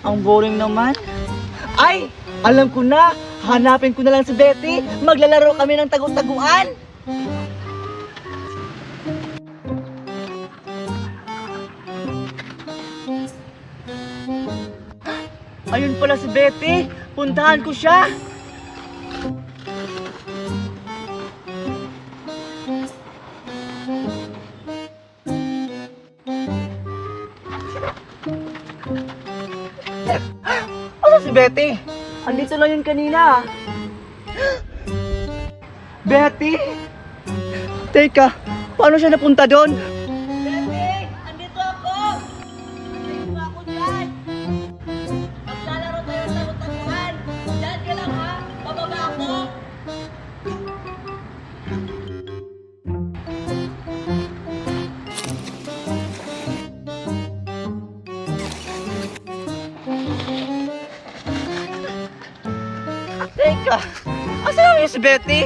Ang boring naman. Ay! Alam ko na! Hanapin ko na lang si Betty. Maglalaro kami ng tagu-taguan. Ayun pala si Betty. Puntahan ko siya. Ano si Betty? Andito lang yun kanina. Betty? Teka, paano siya napunta doon? Betty! Andito ako! Andito ako dyan! Maglalaro tayo sa taguan! Dyan ka lang ha! Bababa ako! Teka, asan naman yung si Betty?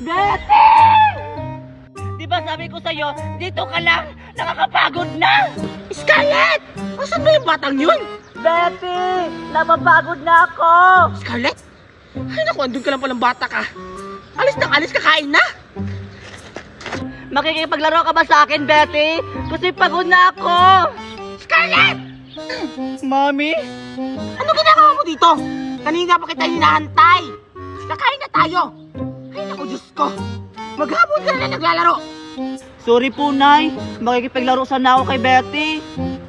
Betty! Di ba sabi ko sa'yo, dito ka lang, nakakapagod na! Scarlett! Asan ba yung batang yun? Betty! Napapagod na ako! Scarlett? Ay naku, andun ka lang palang bata ka. Alis na alis, kakain na! Makikipaglaro ka ba sa akin, Betty? Kasi pagod na ako! Scarlett! Mami? Ano ginagawa mo dito? Kanina pa kita hinahantay. Kakain na tayo. Ay naku, Diyos ko. Maghapon ka na lang naglalaro. Sorry po, Nay. Makikipaglaro sana ako kay Betty.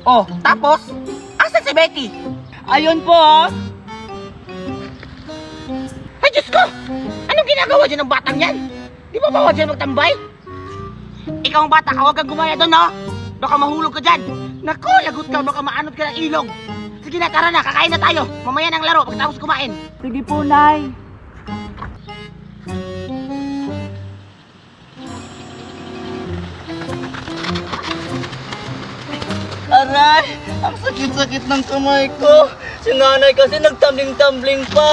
Oh, tapos? Asan si Betty? Ayun po, oh. Ay, Diyos ko! Anong ginagawa dyan ng batang yan? Di ba bawal dyan magtambay? Ikaw ang bata ka, huwag kang gumaya doon, no? Baka mahulog ka dyan. Naku, lagot ka, baka maanod ka ng ilog. Sige na, tara na, kakain na tayo. Mamaya ng laro, pagkatapos kumain. Sige po, Nay. Aray! Ang sakit-sakit ng kamay ko. Si nanay kasi nagtumbling-tumbling pa.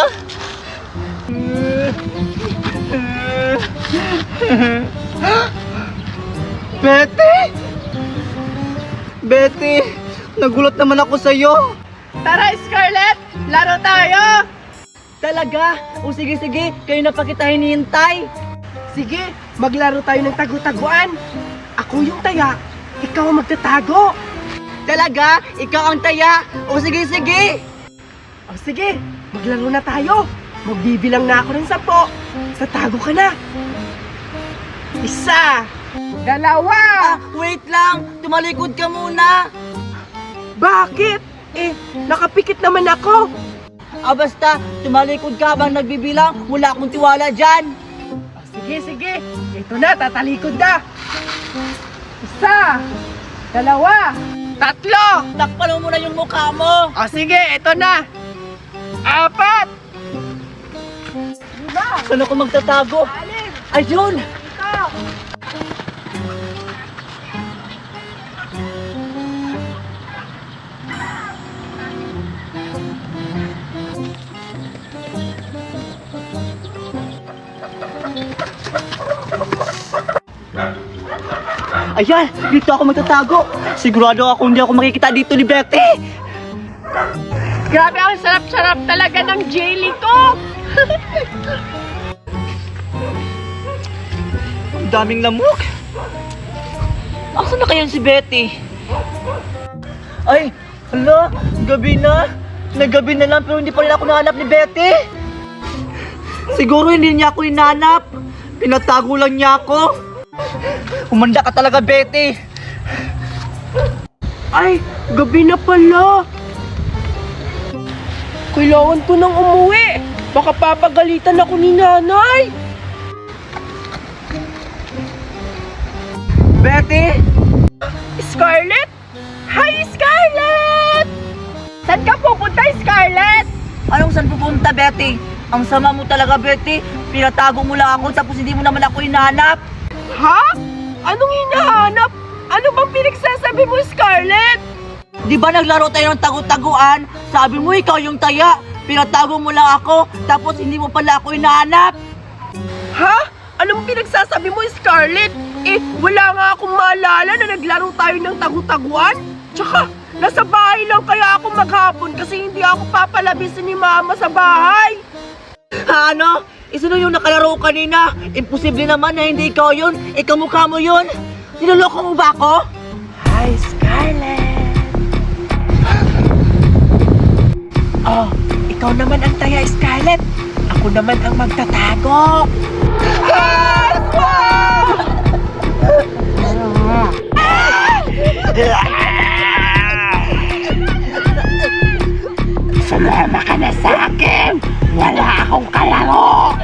Betty! Betty! Nagulat naman ako sa'yo. Tara, Scarlett! Laro tayo! Talaga? O sige, kayo na pa kita hinihintay. Sige, maglaro tayo ng tagu-taguan. Ako yung taya, ikaw ang magtatago. Talaga? Ikaw ang taya? O sige! O sige, maglaro na tayo. Magbibilang na ako ng 10. Tatago ka na. 1, 2. Wait lang! Tumalikod ka muna! Bakit? Nakapikit naman ako. Basta, tumalikod ka habang nagbibilang, wala akong tiwala dyan. O, sige. Ito na, tatalikod na. 1, 2, 3. Takpan mo muna yung mukha mo. O sige, ito na. 4. 5. Saan ako magtatago? 6. Ayun! Ito. Ayan! Dito ako magtatago. Sigurado ako hindi ako makikita dito ni Betty. Grabe, ang sarap-sarap talaga ng jelly ko. Ang daming lamok. Asan na kaya si Betty? Ay! Hala! Gabi na! Naggabi na lang pero hindi pa rin ako nahanap ni Betty. Siguro hindi niya ako hinanap. Pinatago lang niya ako. Umanda ka talaga, Betty. Ay, gabi na pala. Kailangan ko nang umuwi. Baka papagalitan ako ni nanay. Betty? Scarlett? Hi, Scarlett! Saan ka pupunta, Scarlett? Anong saan pupunta, Betty? Ang sama mo talaga, Betty. Pinatago mo lang ako tapos hindi mo naman ako hinahanap. Ha? Anong hinahanap? Ano bang pinagsasabi mo, Scarlett? Di ba naglaro tayo ng tagu-taguan? Sabi mo ikaw yung taya. Pinatago mo lang ako tapos hindi mo pala ako hinahanap. Ha? Anong pinagsasabi mo, Scarlett? Wala nga akong maalala na naglaro tayo ng tagu-taguan. Tsaka, nasa bahay lang kaya ako kahapon kasi hindi ako papalabisin ni Mama sa bahay. Ano? Sino yung nakalaro kanina? Imposible naman na hindi ikaw yun. Ikaw mukha mo yun. Niloloko mo ba ako? Hi, Scarlett. Oh, ikaw naman ang taya, Scarlett. Ako naman ang magtatago. Sumama ka na sa akin. Wala akong kalaro.